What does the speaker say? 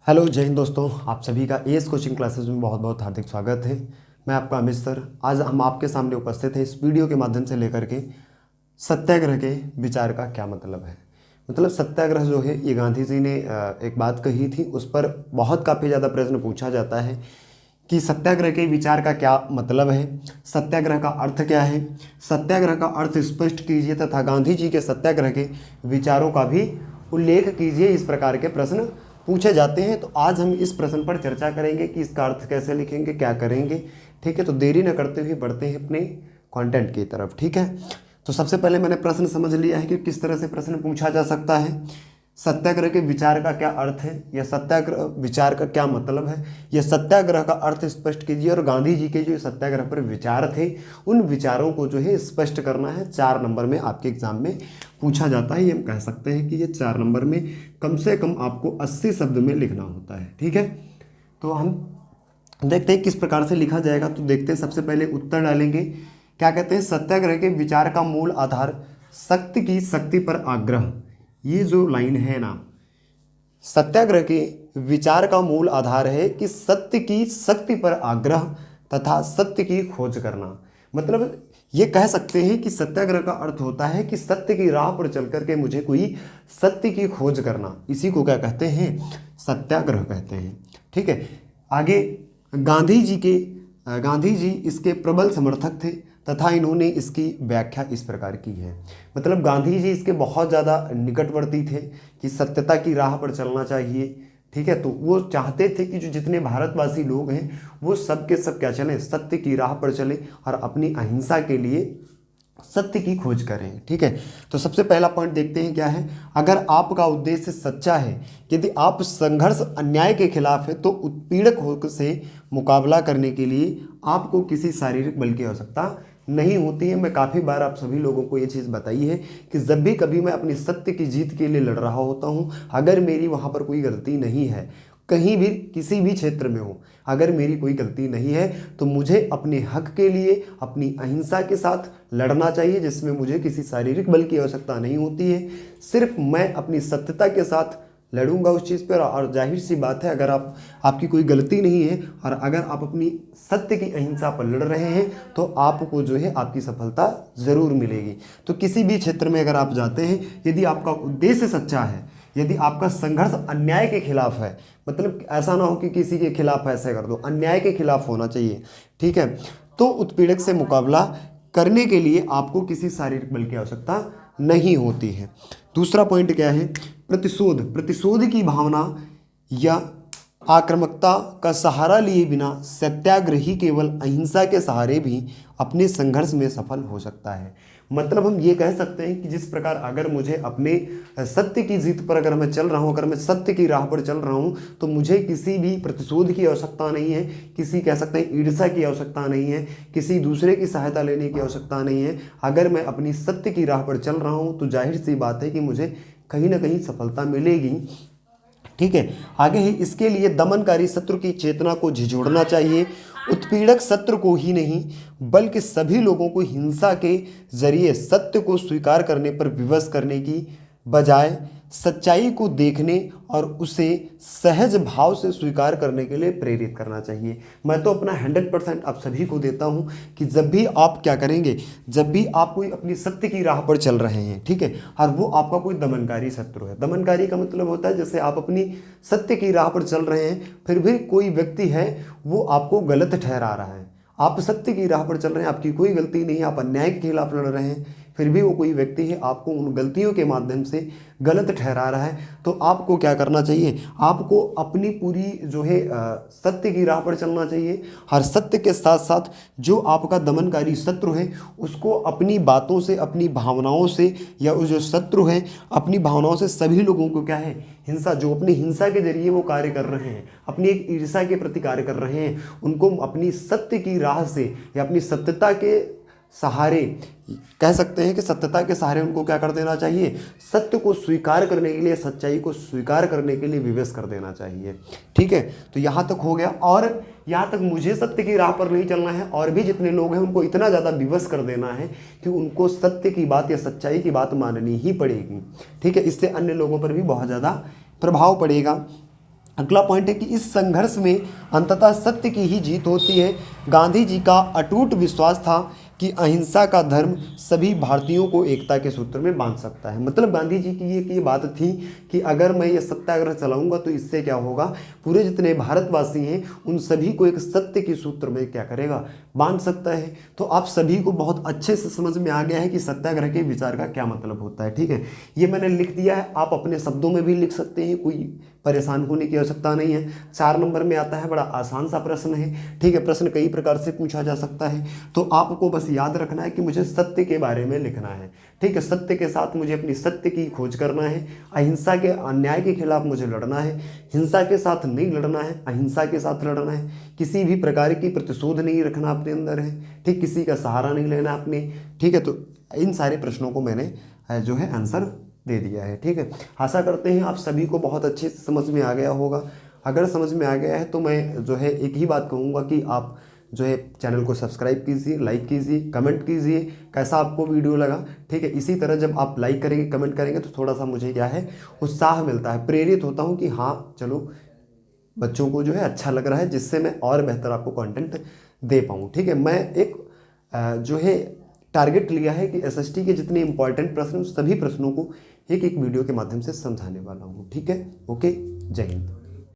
Hello जय हिंद दोस्तों, आप सभी का एएस कोचिंग क्लासेस में बहुत बहुत हार्दिक स्वागत है। मैं आपका अमित सर। आज हम आपके सामने उपस्थित हैं इस वीडियो के माध्यम से लेकर के सत्याग्रह के विचार का क्या मतलब है। मतलब सत्याग्रह जो है ये गांधी जी ने एक बात कही थी, उस पर बहुत काफ़ी ज़्यादा प्रश्न पूछा जाता है कि सत्याग्रह के विचार का क्या मतलब है, सत्याग्रह का अर्थ क्या है, सत्याग्रह का अर्थ स्पष्ट कीजिए तथा गांधी जी के सत्याग्रह के विचारों का भी उल्लेख कीजिए। इस प्रकार के प्रश्न पूछे जाते हैं। तो आज हम इस प्रश्न पर चर्चा करेंगे कि इसका अर्थ कैसे लिखेंगे, क्या करेंगे। ठीक है, तो देरी न करते हुए बढ़ते हैं अपने कंटेंट की तरफ। ठीक है, तो सबसे पहले मैंने प्रश्न समझ लिया है कि किस तरह से प्रश्न पूछा जा सकता है। सत्याग्रह के विचार का क्या अर्थ है, या सत्याग्रह विचार का क्या मतलब है, यह सत्याग्रह का अर्थ स्पष्ट कीजिए। और गांधी जी के जो सत्याग्रह पर विचार थे उन विचारों को जो है स्पष्ट करना है। 4 नंबर में आपके एग्जाम में पूछा जाता है। ये हम कह सकते हैं कि ये 4 नंबर में कम से कम आपको 80 शब्द में लिखना होता है। ठीक है, तो हम देखते हैं किस प्रकार से लिखा जाएगा। तो देखते हैं, सबसे पहले उत्तर डालेंगे। क्या कहते हैं, सत्याग्रह के विचार का मूल आधार सत्य की शक्ति पर आग्रह। ये जो लाइन है ना, सत्याग्रह के विचार का मूल आधार है कि सत्य की शक्ति पर आग्रह तथा सत्य की खोज करना। मतलब ये कह सकते हैं कि सत्याग्रह का अर्थ होता है कि सत्य की राह पर चल करके मुझे कोई सत्य की खोज करना। इसी को क्या कहते हैं, सत्याग्रह कहते हैं। ठीक है, आगे गांधी जी इसके प्रबल समर्थक थे तथा इन्होंने इसकी व्याख्या इस प्रकार की है। मतलब गांधी जी इसके बहुत ज़्यादा निकटवर्ती थे कि सत्यता की राह पर चलना चाहिए। ठीक है, तो वो चाहते थे कि जो जितने भारतवासी लोग हैं वो सब के सब क्या चलें, सत्य की राह पर चलें और अपनी अहिंसा के लिए सत्य की खोज करें। ठीक है, तो सबसे पहला पॉइंट देखते हैं क्या है। अगर आपका उद्देश्य सच्चा है, यदि आप संघर्ष अन्याय के खिलाफ है, तो उत्पीड़क होकर से मुकाबला करने के लिए आपको किसी शारीरिक बल की आवश्यकता नहीं होती है। मैं काफ़ी बार आप सभी लोगों को ये चीज़ बताई है कि जब भी कभी मैं अपनी सत्य की जीत के लिए लड़ रहा होता हूँ, अगर मेरी वहाँ पर कोई गलती नहीं है, कहीं भी किसी भी क्षेत्र में हो, अगर मेरी कोई गलती नहीं है, तो मुझे अपने हक के लिए अपनी अहिंसा के साथ लड़ना चाहिए, जिसमें मुझे किसी शारीरिक बल की आवश्यकता नहीं होती है। सिर्फ मैं अपनी सत्यता के साथ लड़ूंगा उस चीज़ पर। और जाहिर सी बात है, अगर आपकी कोई गलती नहीं है और अगर आप अपनी सत्य की अहिंसा पर लड़ रहे हैं, तो आपको जो है आपकी सफलता ज़रूर मिलेगी। तो किसी भी क्षेत्र में अगर आप जाते हैं, यदि आपका उद्देश्य सच्चा है, यदि आपका संघर्ष अन्याय के खिलाफ है, मतलब ऐसा ना हो कि किसी के खिलाफ ऐसे कर दो, अन्याय के खिलाफ होना चाहिए। ठीक है, तो उत्पीड़क से मुकाबला करने के लिए आपको किसी शारीरिक बल की आवश्यकता नहीं होती है। दूसरा पॉइंट क्या है, प्रतिशोध की भावना या आक्रामकता का सहारा लिए बिना सत्याग्रही केवल अहिंसा के सहारे भी अपने संघर्ष में सफल हो सकता है। मतलब हम ये कह सकते हैं कि जिस प्रकार अगर मुझे अपने सत्य की जीत पर अगर मैं चल रहा हूँ, अगर मैं सत्य की राह पर चल रहा हूँ, तो मुझे किसी भी प्रतिशोध की आवश्यकता नहीं है, किसी कह सकते हैं ईर्ष्या की आवश्यकता नहीं है, किसी दूसरे की सहायता लेने की आवश्यकता नहीं है। अगर मैं अपनी सत्य की राह पर चल रहा हूँ तो जाहिर सी बात है कि मुझे कहीं ना कहीं सफलता मिलेगी। ठीक है, आगे ही इसके लिए दमनकारी शत्रु की चेतना को झिझोड़ना चाहिए। उत्पीड़क शत्रु को ही नहीं बल्कि सभी लोगों को हिंसा के जरिए सत्य को स्वीकार करने पर विवश करने की बजाय सच्चाई को देखने और उसे सहज भाव से स्वीकार करने के लिए प्रेरित करना चाहिए। मैं तो अपना 100% आप सभी को देता हूं कि जब भी आप क्या करेंगे, जब भी आप कोई अपनी सत्य की राह पर चल रहे हैं, ठीक है, और वो आपका कोई दमनकारी शत्रु है। दमनकारी का मतलब होता है जैसे आप अपनी सत्य की राह पर चल रहे हैं, फिर भी कोई व्यक्ति है वो आपको गलत ठहरा रहा है। आप सत्य की राह पर चल रहे हैं, आपकी कोई गलती नहीं है, आप अन्याय के खिलाफ लड़ रहे हैं, फिर भी वो कोई व्यक्ति है आपको उन गलतियों के माध्यम से गलत ठहरा रहा है। तो आपको क्या करना चाहिए, आपको अपनी पूरी जो है सत्य की राह पर चलना चाहिए। हर सत्य के साथ साथ जो आपका दमनकारी शत्रु है उसको अपनी बातों से, अपनी भावनाओं से, या उस जो शत्रु है अपनी भावनाओं से सभी लोगों को क्या है, हिंसा, जो अपनी हिंसा के जरिए वो कार्य कर रहे हैं, अपनी एक ईर्ष्या के प्रति कार्य कर रहे हैं, उनको अपनी सत्य की राह से या अपनी सत्यता के सहारे, कह सकते हैं कि सत्यता के सहारे उनको क्या कर देना चाहिए, सत्य को स्वीकार करने के लिए, सच्चाई को स्वीकार करने के लिए विवश कर देना चाहिए। ठीक है, तो यहाँ तक हो गया। और यहाँ तक मुझे सत्य की राह पर नहीं चलना है, और भी जितने लोग हैं उनको इतना ज़्यादा विवश कर देना है कि उनको सत्य की बात या सच्चाई की बात माननी ही पड़ेगी। ठीक है, इससे अन्य लोगों पर भी बहुत ज़्यादा प्रभाव पड़ेगा। अगला पॉइंट है कि इस संघर्ष में अंततः सत्य की ही जीत होती है। गांधी जी का अटूट विश्वास था कि अहिंसा का धर्म सभी भारतीयों को एकता के सूत्र में बांध सकता है। मतलब गांधी जी की ये बात थी कि अगर मैं ये सत्याग्रह चलाऊंगा तो इससे क्या होगा, पूरे जितने भारतवासी हैं उन सभी को एक सत्य के सूत्र में क्या करेगा, बांध सकता है। तो आप सभी को बहुत अच्छे से समझ में आ गया है कि सत्याग्रह के विचार का क्या मतलब होता है। ठीक है, ये मैंने लिख दिया है, आप अपने शब्दों में भी लिख सकते हैं, कोई परेशान होने की आवश्यकता नहीं है। 4 नंबर में आता है, बड़ा आसान सा प्रश्न है। ठीक है, प्रश्न कई प्रकार से पूछा जा सकता है, तो आपको बस याद रखना है कि मुझे सत्य के बारे में लिखना है। ठीक है, सत्य के साथ मुझे अपनी सत्य की खोज करना है। अहिंसा के अन्याय के खिलाफ मुझे लड़ना है, हिंसा के साथ नहीं लड़ना है, अहिंसा के साथ लड़ना है। किसी भी प्रकार की प्रतिशोध नहीं रखना अपने अंदर है। ठीक, किसी का सहारा नहीं लेना अपने। ठीक है, तो इन सारे प्रश्नों को मैंने जो है आंसर दे दिया है। ठीक है, आशा करते हैं आप सभी को बहुत अच्छे से समझ में आ गया होगा। अगर समझ में आ गया है तो मैं जो है एक ही बात कहूँगा कि आप जो है चैनल को सब्सक्राइब कीजिए, लाइक कीजिए, कमेंट कीजिए कैसा आपको वीडियो लगा। ठीक है, इसी तरह जब आप लाइक करेंगे, कमेंट करेंगे तो थोड़ा सा मुझे क्या है, उत्साह मिलता है, प्रेरित होता हूँ कि हाँ चलो बच्चों को जो है अच्छा लग रहा है, जिससे मैं और बेहतर आपको कंटेंट दे पाऊँ। ठीक है, मैं एक जो है टारगेट लिया है कि एसएसटी के जितने इंपॉर्टेंट प्रश्न, उस सभी प्रश्नों को एक एक वीडियो के माध्यम से समझाने वाला हूँ। ठीक है, ओके, जय हिंद।